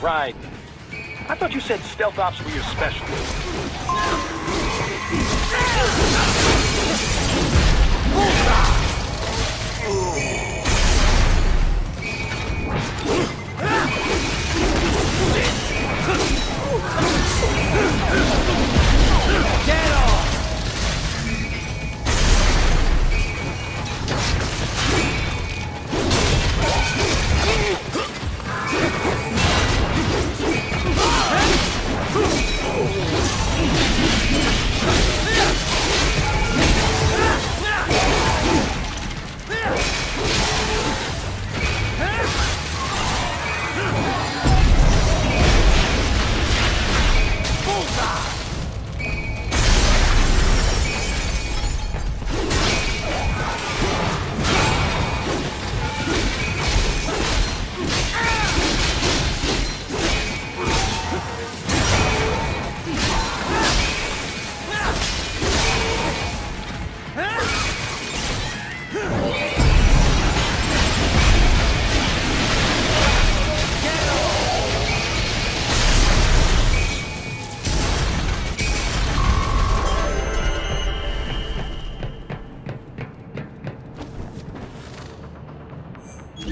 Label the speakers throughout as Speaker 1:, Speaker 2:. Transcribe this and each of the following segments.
Speaker 1: Raiden. I thought you said stealth ops were your specialty.
Speaker 2: Get off!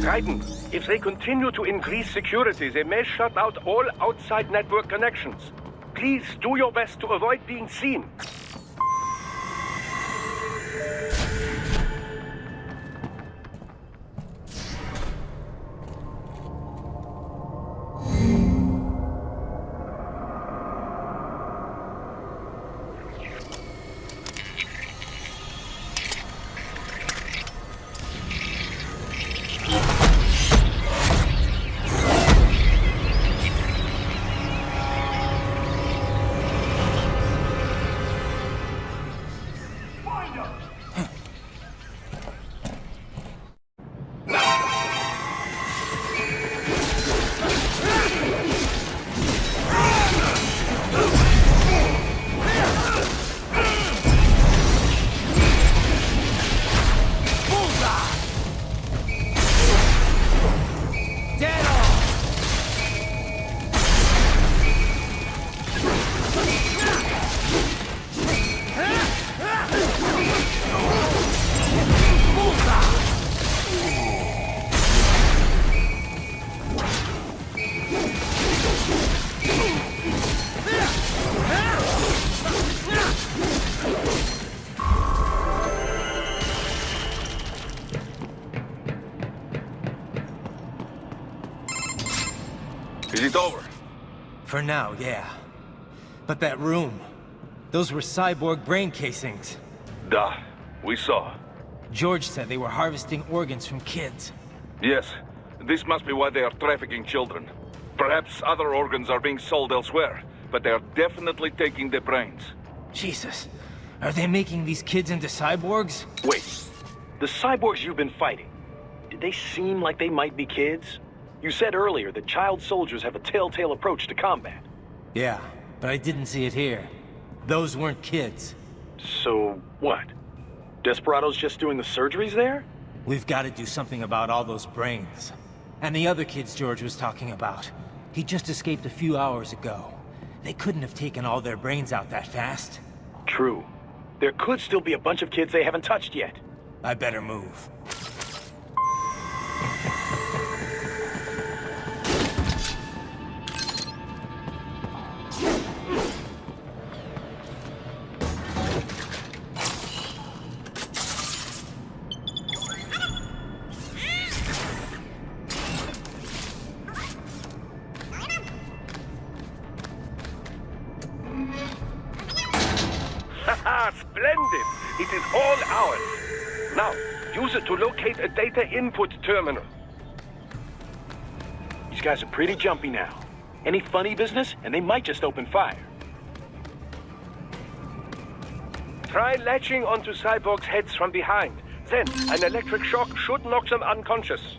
Speaker 3: Raiden, if they continue to increase security, they may shut out all outside network connections. Please do your best to avoid being seen.
Speaker 1: Is it over?
Speaker 2: For now, yeah. But that room, those were cyborg brain casings.
Speaker 3: Duh, we saw.
Speaker 2: George said they were harvesting organs from kids.
Speaker 3: Yes, this must be why they are trafficking children. Perhaps other organs are being sold elsewhere, but they are definitely taking the brains.
Speaker 2: Jesus, are they making these kids into cyborgs?
Speaker 1: Wait, the cyborgs you've been fighting, did they seem like they might be kids? You said earlier that child soldiers have a telltale approach to combat.
Speaker 2: Yeah, but I didn't see it here. Those weren't kids.
Speaker 1: So, what? Desperado's just doing the surgeries there?
Speaker 2: We've got to do something about all those brains. And the other kids George was talking about. He just escaped a few hours ago. They couldn't have taken all their brains out that fast.
Speaker 1: True. There could still be a bunch of kids they haven't touched yet.
Speaker 2: I better move.
Speaker 3: Haha, splendid! It is all ours. Now, use it to locate a data input terminal.
Speaker 1: These guys are pretty jumpy now. Any funny business, and they might just open fire.
Speaker 3: Try latching onto cyborgs' heads from behind. Then, an electric shock should knock them unconscious.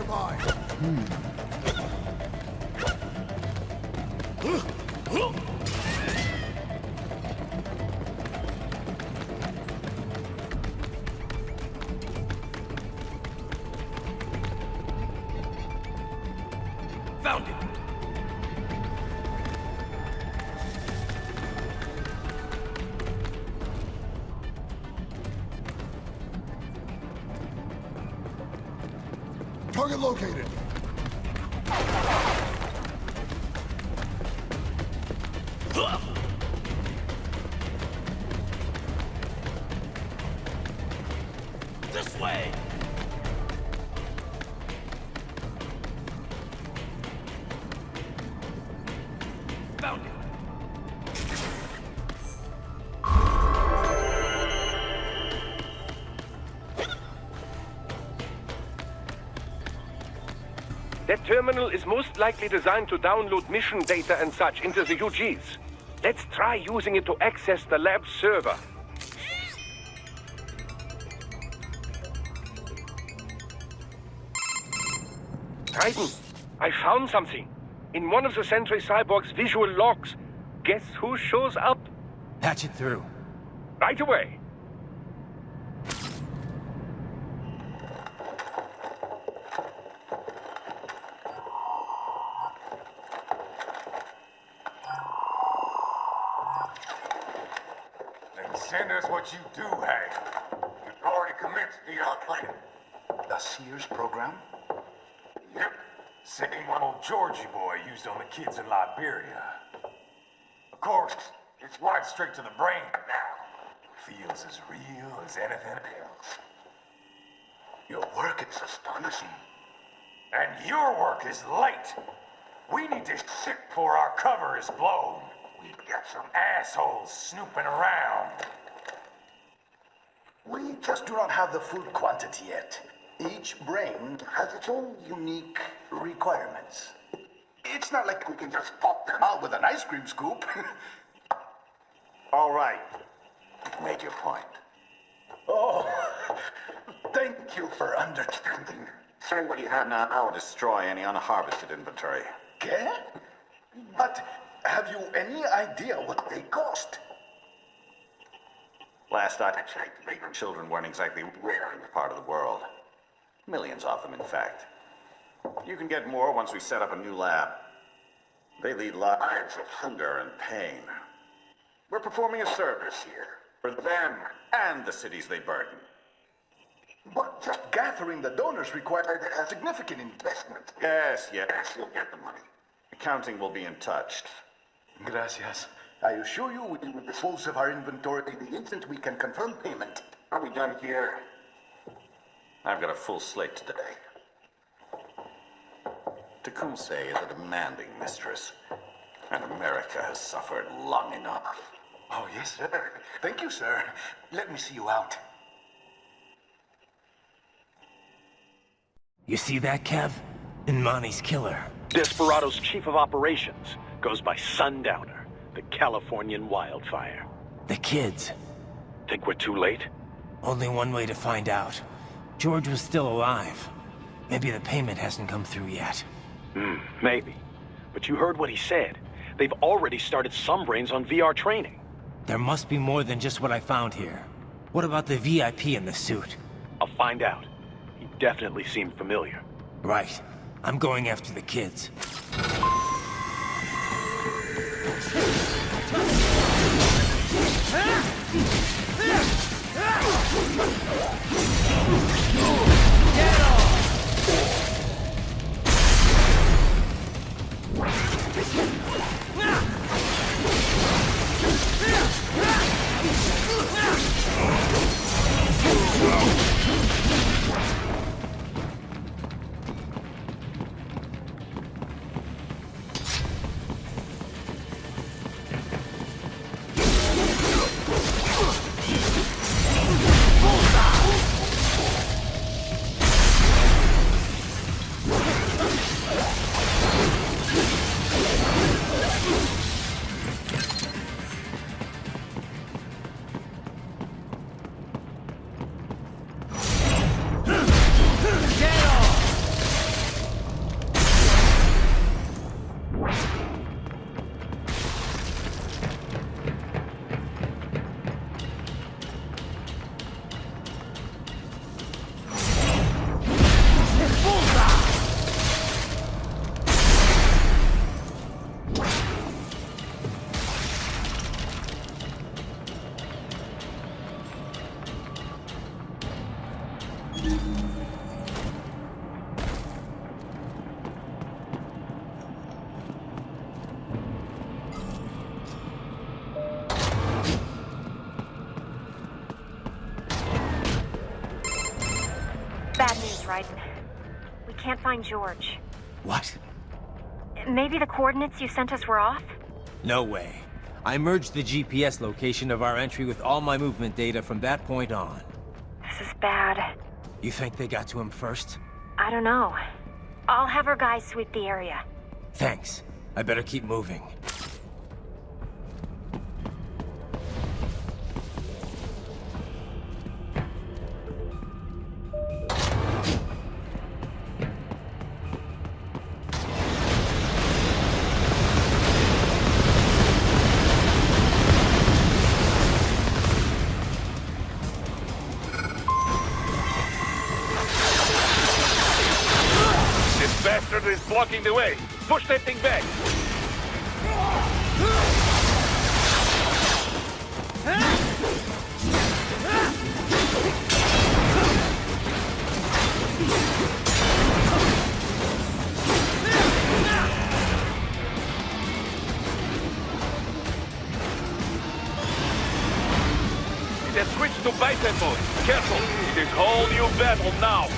Speaker 4: nearby.
Speaker 1: Found it!
Speaker 4: Target located.
Speaker 1: This way! Found it!
Speaker 3: That terminal is most likely designed to download mission data and such into the UGs. Let's try using it to access the lab's server. Raiden, I found something. In one of the Sentry Cyborg's visual logs. Guess who shows up?
Speaker 2: Patch it through.
Speaker 3: Right away.
Speaker 5: Then send us what you do have. You've already commenced the plan.
Speaker 6: The Sears program?
Speaker 5: Yep. Same one old Georgie boy used on the kids in Liberia. Of course, it's right straight to the brain now. Feels as real as anything else.
Speaker 6: Your work is astonishing.
Speaker 5: And your work is late. We need to ship before our cover is blown. We've got some assholes snooping around.
Speaker 6: We just do not have the full quantity yet. Each brain has its own unique requirements. It's not like we can just pop them out with an ice cream scoop.
Speaker 5: All right. Make your point.
Speaker 6: Oh, thank you for understanding.
Speaker 5: Say what you have now. I'll destroy any unharvested inventory.
Speaker 6: Okay? But have you any idea what they cost?
Speaker 5: Last I checked, Raiden children weren't exactly rare in this part of the world. Millions of them, in fact. You can get more once we set up a new lab. They lead lives of hunger and pain. We're performing a service here. For them and the cities they burden.
Speaker 6: But just gathering the donors required a significant investment.
Speaker 5: Yes, you'll get the money. Accounting will be in touch.
Speaker 6: Gracias. I assure you we will dispose of our inventory the instant we can confirm payment.
Speaker 5: Are we done here? I've got a full slate today. Tecumseh is a demanding mistress, and America has suffered long enough.
Speaker 6: Oh, yes, sir. Thank you, sir. Let me see you out.
Speaker 2: You see that, Kev? Imani's killer.
Speaker 1: Desperado's chief of operations goes by Sundowner, the Californian wildfire.
Speaker 2: The kids.
Speaker 1: Think we're too late?
Speaker 2: Only one way to find out. George was still alive. Maybe the payment hasn't come through yet.
Speaker 1: Maybe. But you heard what he said. They've already started some brains on VR training.
Speaker 2: There must be more than just what I found here. What about the VIP in the suit?
Speaker 1: I'll find out. He definitely seemed familiar.
Speaker 2: Right. I'm going after the kids.
Speaker 4: Raiden. We can't find George.
Speaker 2: What?
Speaker 4: Maybe the coordinates you sent us were off?
Speaker 2: No way. I merged the GPS location of our entry with all my movement data from that point on.
Speaker 4: This is bad.
Speaker 2: You think they got to him first?
Speaker 4: I don't know. I'll have our guys sweep the area.
Speaker 2: Thanks. I better keep moving.
Speaker 3: This bastard is blocking the way. Push that thing back. It has switched to biped mode. Careful. It is whole new battle now.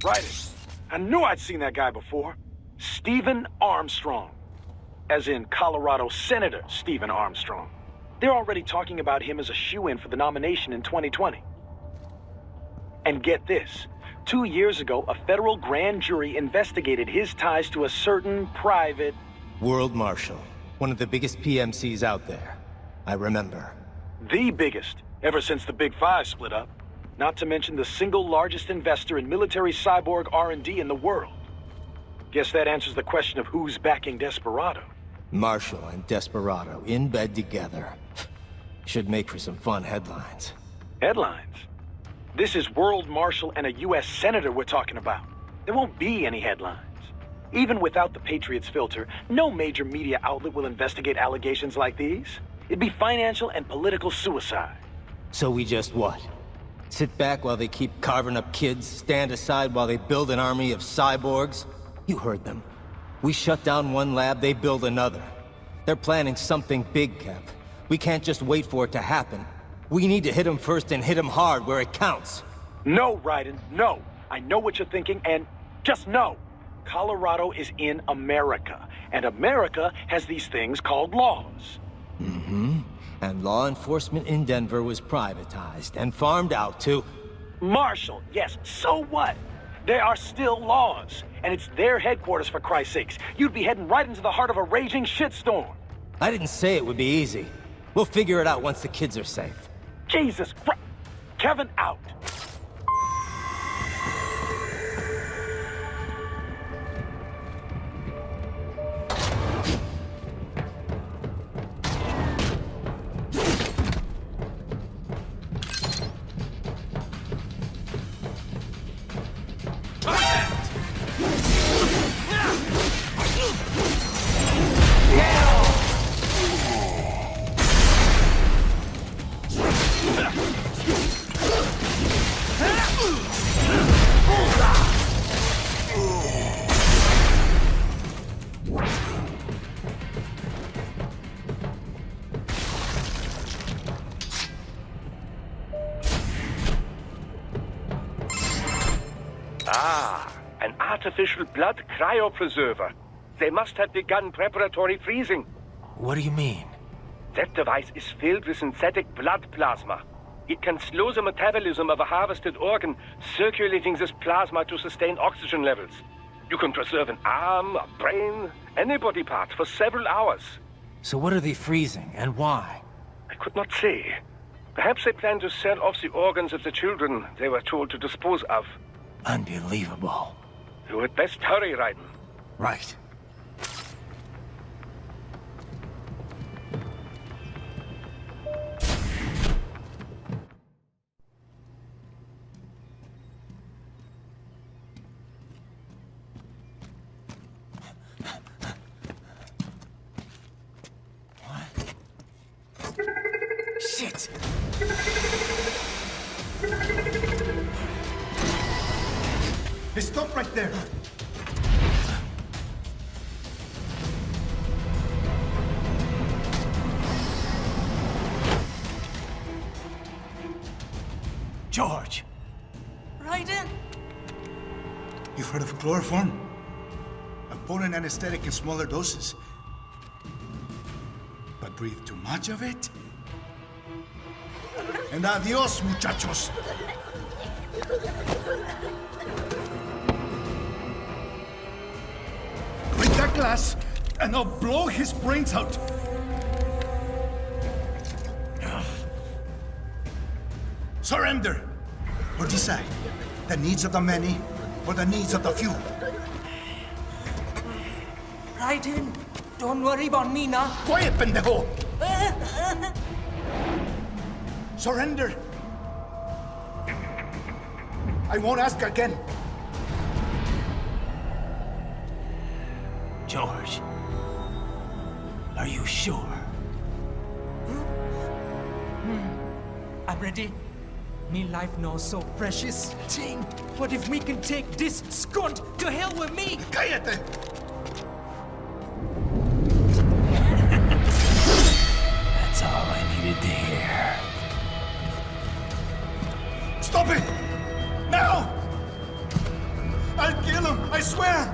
Speaker 1: Raiden. I knew I'd seen that guy before. Stephen Armstrong. As in Colorado Senator Stephen Armstrong. They're already talking about him as a shoo-in for the nomination in 2020. And get this. 2 years ago, a federal grand jury investigated his ties to a certain private...
Speaker 2: World Marshal. One of the biggest PMCs out there. I remember.
Speaker 1: The biggest, ever since the Big Five split up. Not to mention the single largest investor in military cyborg R&D in the world. Guess that answers the question of who's backing Desperado.
Speaker 2: Marshall and Desperado in bed together. Should make for some fun headlines.
Speaker 1: Headlines? This is World Marshal and a U.S. Senator we're talking about. There won't be any headlines. Even without the Patriots filter, no major media outlet will investigate allegations like these. It'd be financial and political suicide.
Speaker 2: So we just what? Sit back while they keep carving up kids, stand aside while they build an army of cyborgs? You heard them. We shut down one lab, they build another. They're planning something big, Kev. We can't just wait for it to happen. We need to hit them first and hit them hard where it counts.
Speaker 1: No, Raiden, no. I know what you're thinking, and just no. Colorado is in America, and America has these things called laws.
Speaker 2: Mm-hmm. And law enforcement in Denver was privatized and farmed out to...
Speaker 1: Marshall, yes, so what? There are still laws, and it's their headquarters, for Christ's sakes. You'd be heading right into the heart of a raging shitstorm.
Speaker 2: I didn't say it would be easy. We'll figure it out once the kids are safe.
Speaker 1: Jesus Christ. Kevin, out.
Speaker 3: Ah, an artificial blood cryopreserver. They must have begun preparatory freezing.
Speaker 2: What do you mean?
Speaker 3: That device is filled with synthetic blood plasma. It can slow the metabolism of a harvested organ, circulating this plasma to sustain oxygen levels. You can preserve an arm, a brain, any body part for several hours.
Speaker 2: So what are they freezing, and why?
Speaker 3: I could not say. Perhaps they plan to sell off the organs of the children they were told to dispose of.
Speaker 2: Unbelievable.
Speaker 3: You had best hurry, Raiden.
Speaker 2: Right. Shit!
Speaker 6: Hey, stop right there.
Speaker 2: George!
Speaker 7: Raiden!
Speaker 6: You've heard of chloroform? A potent anesthetic in smaller doses. But breathe too much of it? And adios, muchachos! Break that glass, and I'll blow his brains out! Surrender! Or decide. The needs of the many, or the needs of the few.
Speaker 7: Raiden, don't worry about me now.
Speaker 6: Quiet, pendejo! Surrender! I won't ask again.
Speaker 2: George. Are you sure?
Speaker 7: I'm ready. Me life now so precious. Ting, what if we can take this skunt to hell with me?
Speaker 6: Cállate!
Speaker 2: That's all I needed to hear.
Speaker 6: Stop it! Now! I'll kill him, I swear!